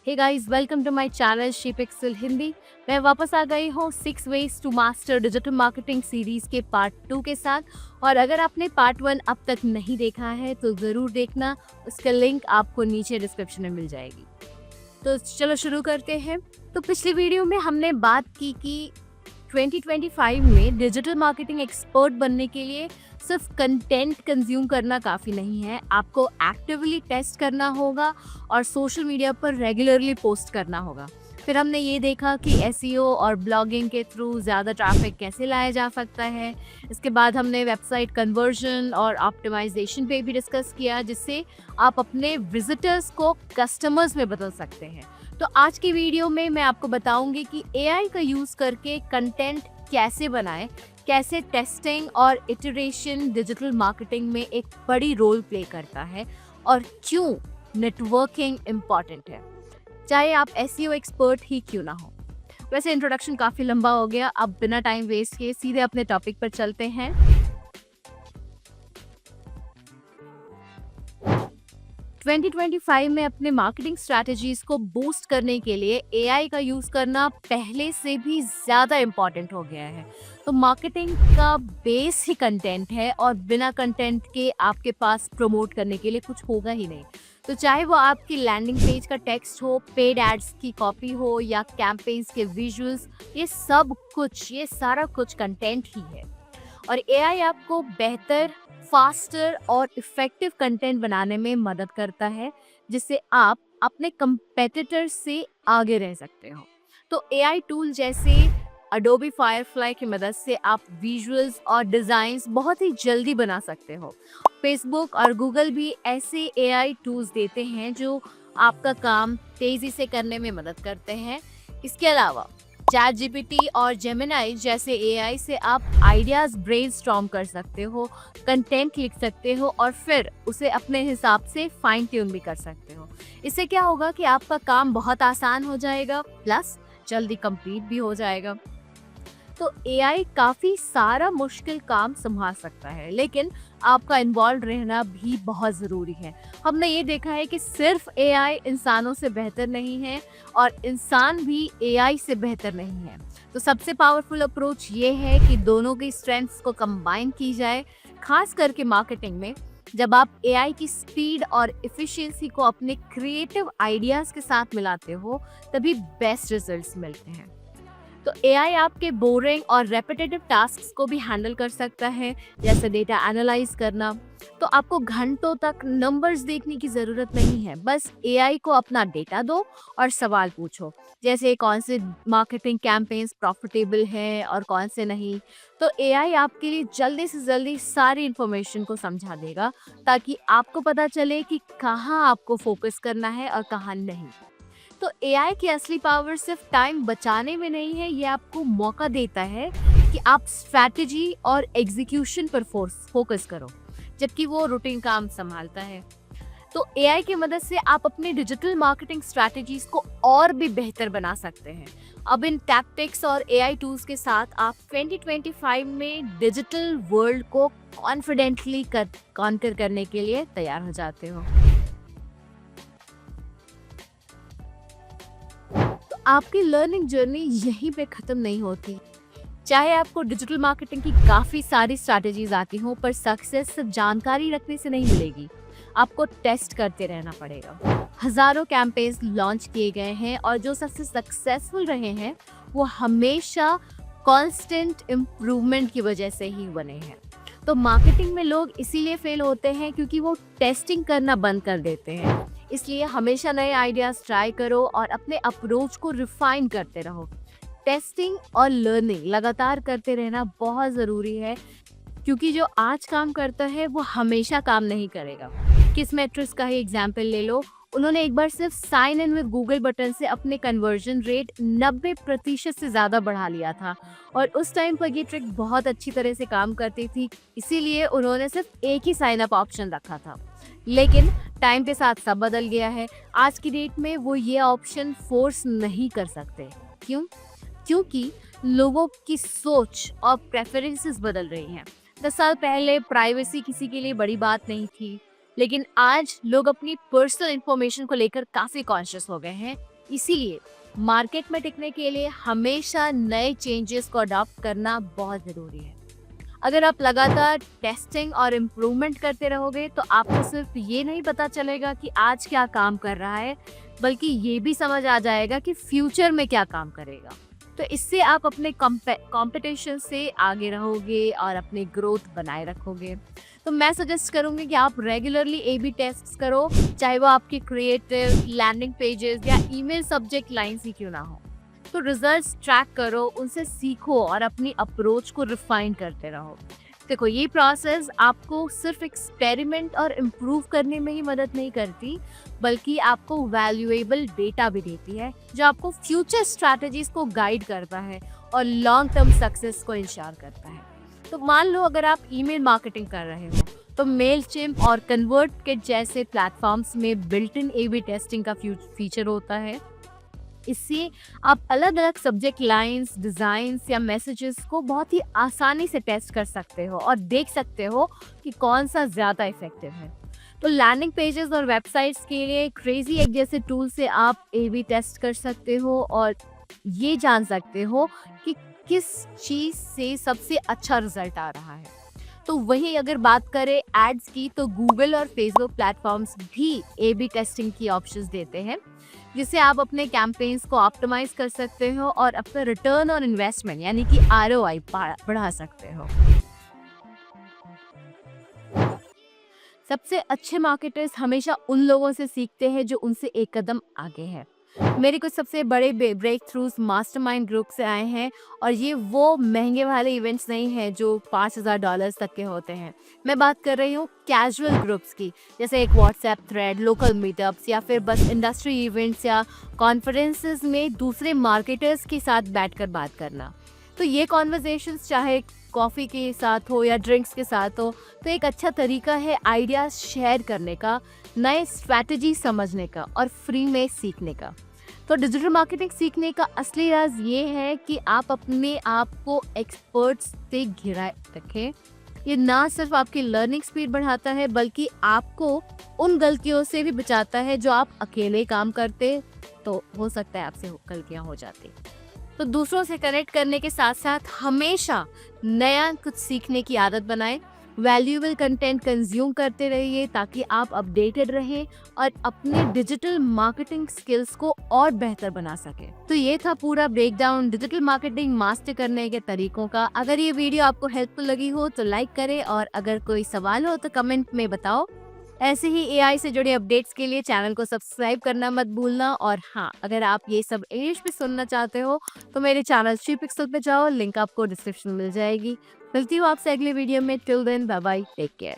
Hey guys, welcome to my channel ship excel Hindi. मैं वापस आ गई हूँ 6 ways to master digital marketing series के पार्ट 2 के साथ। और अगर आपने पार्ट 1 अब तक नहीं देखा है तो ज़रूर देखना, उसका लिंक आपको नीचे डिस्क्रिप्शन में मिल जाएगी। तो चलो शुरू करते हैं। तो पिछली वीडियो में हमने बात की कि 2025 में डिजिटल मार्केटिंग एक्सपर्ट बनने के लिए सिर्फ कंटेंट कंज्यूम करना काफ़ी नहीं है, आपको एक्टिवली टेस्ट करना होगा और सोशल मीडिया पर रेगुलरली पोस्ट करना होगा। फिर हमने ये देखा कि एसईओ और ब्लॉगिंग के थ्रू ज़्यादा ट्रैफिक कैसे लाया जा सकता है। इसके बाद हमने वेबसाइट कन्वर्जन और ऑप्टिमाइजेशन पे भी डिस्कस किया, जिससे आप अपने विजिटर्स को कस्टमर्स में बदल सकते हैं। तो आज की वीडियो में मैं आपको बताऊंगी कि एआई का यूज़ करके कंटेंट कैसे बनाएं, कैसे टेस्टिंग और इटरेशन डिजिटल मार्केटिंग में एक बड़ी रोल प्ले करता है और क्यों नेटवर्किंग इम्पॉर्टेंट है, चाहे आप एसईओ एक्सपर्ट ही क्यों ना हो। वैसे इंट्रोडक्शन काफ़ी लंबा हो गया, अब बिना टाइम वेस्ट किए सीधे अपने टॉपिक पर चलते हैं। 2025 में अपने मार्केटिंग स्ट्रैटेजीज को बूस्ट करने के लिए एआई का यूज़ करना पहले से भी ज़्यादा इम्पॉर्टेंट हो गया है। तो मार्केटिंग का बेस ही कंटेंट है और बिना कंटेंट के आपके पास प्रमोट करने के लिए कुछ होगा ही नहीं। तो चाहे वो आपकी लैंडिंग पेज का टेक्स्ट हो, पेड एड्स की कॉपी हो या कैंपेन्स के विजुअल्स, ये सारा कुछ कंटेंट ही है। और एआई आपको बेहतर, फास्टर और इफ़ेक्टिव कंटेंट बनाने में मदद करता है, जिससे आप अपने कंपेटिटर से आगे रह सकते हो। तो एआई टूल जैसे अडोबी फायरफ्लाई की मदद से आप विजुअल्स और डिज़ाइंस बहुत ही जल्दी बना सकते हो। फेसबुक और गूगल भी ऐसे एआई टूल्स देते हैं जो आपका काम तेज़ी से करने में मदद करते हैं। इसके अलावा चैट जीपीटी और जेमिनाई जैसे एआई से आप आइडियाज़ ब्रेनस्टॉर्म कर सकते हो, कंटेंट लिख सकते हो और फिर उसे अपने हिसाब से फाइन ट्यून भी कर सकते हो। इससे क्या होगा कि आपका काम बहुत आसान हो जाएगा, प्लस जल्दी कंप्लीट भी हो जाएगा। तो एआई काफ़ी सारा मुश्किल काम संभाल सकता है, लेकिन आपका इन्वॉल्व रहना भी बहुत ज़रूरी है। हमने ये देखा है कि सिर्फ एआई इंसानों से बेहतर नहीं है और इंसान भी एआई से बेहतर नहीं है। तो सबसे पावरफुल अप्रोच ये है कि दोनों की स्ट्रेंथ्स को कंबाइन की जाए, खास करके मार्केटिंग में। जब आप एआई की स्पीड और एफिशिएंसी को अपने क्रिएटिव आइडियाज़ के साथ मिलाते हो, तभी बेस्ट रिजल्ट्स मिलते हैं। तो एआई आपके बोरिंग और रेपिटेटिव टास्क्स को भी हैंडल कर सकता है, जैसे डेटा एनालाइज करना। तो आपको घंटों तक नंबर्स देखने की ज़रूरत नहीं है, बस एआई को अपना डेटा दो और सवाल पूछो, जैसे कौन से मार्केटिंग कैंपेन्स प्रॉफिटेबल हैं और कौन से नहीं। तो एआई आपके लिए जल्दी से जल्दी सारी इन्फॉर्मेशन को समझा देगा, ताकि आपको पता चले कि कहाँ आपको फोकस करना है और कहाँ नहीं। तो एआई की असली पावर सिर्फ टाइम बचाने में नहीं है, ये आपको मौका देता है कि आप स्ट्रैटेजी और एग्जीक्यूशन पर फोकस करो, जबकि वो रूटीन काम संभालता है। तो एआई की मदद से आप अपनी डिजिटल मार्केटिंग स्ट्रैटेजीज को और भी बेहतर बना सकते हैं। अब इन टैक्टिक्स और एआई टूल्स के साथ आप 2025 में डिजिटल वर्ल्ड को कॉन्फिडेंटली कॉन्कर करने के लिए तैयार हो जाते हो। आपकी लर्निंग जर्नी यहीं पे ख़त्म नहीं होती। चाहे आपको डिजिटल मार्केटिंग की काफ़ी सारी स्ट्रैटेजीज आती हों, पर सक्सेस सिर्फ जानकारी रखने से नहीं मिलेगी, आपको टेस्ट करते रहना पड़ेगा। हज़ारों कैंपेन्स लॉन्च किए गए हैं और जो सबसे सक्सेसफुल रहे हैं वो हमेशा कांस्टेंट इम्प्रूवमेंट की वजह से ही बने हैं। तो मार्केटिंग में लोग इसीलिए फेल होते हैं क्योंकि वो टेस्टिंग करना बंद कर देते हैं। इसलिए हमेशा नए आइडियाज़ ट्राई करो और अपने अप्रोच को रिफाइन करते रहो। टेस्टिंग और लर्निंग लगातार करते रहना बहुत ज़रूरी है, क्योंकि जो आज काम करता है वो हमेशा काम नहीं करेगा। किस मैट्रिक्स का ही एग्जाम्पल ले लो, उन्होंने एक बार सिर्फ sign in with Google button से अपने कन्वर्जन रेट 90% से ज़्यादा बढ़ा लिया था और उस टाइम पर ये ट्रिक बहुत अच्छी तरह से काम करती थी, इसीलिए उन्होंने सिर्फ एक ही साइन अप ऑप्शन रखा था। लेकिन टाइम के साथ सब बदल गया है। आज की डेट में वो ये ऑप्शन फोर्स नहीं कर सकते। क्यों? क्योंकि लोगों की सोच और प्रेफरेंसेस बदल रही हैं। 10 साल पहले प्राइवेसी किसी के लिए बड़ी बात नहीं थी, लेकिन आज लोग अपनी पर्सनल इंफॉर्मेशन को लेकर काफ़ी कॉन्शियस हो गए हैं, इसीलिए मार्केट में टिकने के लिए हमेशा नए चेंजेस को अडॉप्ट करना बहुत ज़रूरी है। अगर आप लगातार टेस्टिंग और इम्प्रूवमेंट करते रहोगे तो आपको सिर्फ ये नहीं पता चलेगा कि आज क्या काम कर रहा है, बल्कि ये भी समझ आ जाएगा कि फ्यूचर में क्या काम करेगा। तो इससे आप अपने कंपटीशन से आगे रहोगे और अपनी ग्रोथ बनाए रखोगे। तो मैं सजेस्ट करूँगी कि आप रेगुलरली ए बी टेस्ट करो, चाहे वो आपकी क्रिएटिव, लैंडिंग पेजेस या ईमेल सब्जेक्ट लाइन्स ही क्यों ना हो। तो रिजल्ट्स ट्रैक करो, उनसे सीखो और अपनी अप्रोच को रिफाइन करते रहो। देखो, ये प्रोसेस आपको सिर्फ एक्सपेरिमेंट और इम्प्रूव करने में ही मदद नहीं करती, बल्कि आपको वैल्यूएबल डेटा भी देती है जो आपको फ्यूचर स्ट्रैटेजीज को गाइड करता है और लॉन्ग टर्म सक्सेस को इंश्योर करता है। तो मान लो अगर आप ईमेल मार्केटिंग कर रहे हो तो मेलचिम्प और कन्वर्टकिट जैसे प्लेटफॉर्म्स में built in A B testing का फीचर होता है। इससे आप अलग अलग सब्जेक्ट लाइंस, डिज़ाइंस या मैसेजेस को बहुत ही आसानी से टेस्ट कर सकते हो और देख सकते हो कि कौन सा ज़्यादा इफेक्टिव है। तो लैंडिंग पेजेस और वेबसाइट्स के लिए क्रेजी एक जैसे टूल से आप ए बी टेस्ट कर सकते हो और ये जान सकते हो कि किस चीज़ से सबसे अच्छा रिजल्ट आ रहा है। तो वहीं अगर बात करें एड्स की, तो गूगल और फेसबुक प्लेटफॉर्म्स भी ए बी टेस्टिंग की ऑप्शंस देते हैं, जिससे आप अपने कैंपेन्स को ऑप्टिमाइज कर सकते हो और अपना रिटर्न ऑन इन्वेस्टमेंट यानी कि आरओआई बढ़ा सकते हो। सबसे अच्छे मार्केटर्स हमेशा उन लोगों से सीखते हैं जो उनसे एक कदम आगे हैं। मेरे कुछ सबसे बड़े ब्रेक थ्रूज मास्टरमाइंड ग्रुप से आए हैं और ये वो महंगे वाले इवेंट्स नहीं हैं जो $5,000 तक के होते हैं। मैं बात कर रही हूँ कैजुअल ग्रुप्स की, जैसे एक व्हाट्सएप थ्रेड, लोकल मीटअप्स या फिर बस इंडस्ट्री इवेंट्स या कॉन्फ्रेंसेस में दूसरे मार्केटर्स के साथ बैठकर बात करना। तो ये कॉन्वर्जेशंस चाहे कॉफ़ी के साथ हो या ड्रिंक्स के साथ हो, तो एक अच्छा तरीका है आइडियाज़ शेयर करने का, नए स्ट्रैटेजी समझने का और फ्री में सीखने का। तो डिजिटल मार्केटिंग सीखने का असली राज ये है कि आप अपने आप को एक्सपर्ट्स से घिराए रखें। ये ना सिर्फ आपकी लर्निंग स्पीड बढ़ाता है, बल्कि आपको उन गलतियों से भी बचाता है जो आप अकेले काम करते तो हो सकता है आपसे गलतियाँ हो जाती। तो दूसरों से कनेक्ट करने के साथ साथ हमेशा नया कुछ सीखने की आदत बनाएं। वैल्यूएबल कंटेंट कंज्यूम करते रहिए ताकि आप अपडेटेड रहें और अपने डिजिटल मार्केटिंग स्किल्स को और बेहतर बना सकें। तो ये था पूरा ब्रेकडाउन डिजिटल मार्केटिंग मास्टर करने के तरीकों का। अगर ये वीडियो आपको हेल्पफुल लगी हो तो लाइक करें और अगर कोई सवाल हो तो कमेंट में बताओ। ऐसे ही एआई से जुड़े अपडेट्स के लिए चैनल को सब्सक्राइब करना मत भूलना। और हाँ, अगर आप ये सब इंग्लिश में सुनना चाहते हो तो मेरे चैनल श्री पिक्सल पे जाओ, लिंक आपको डिस्क्रिप्शन में मिल जाएगी। मिलती हूँ आपसे अगले वीडियो में। Till then, bye bye, take care.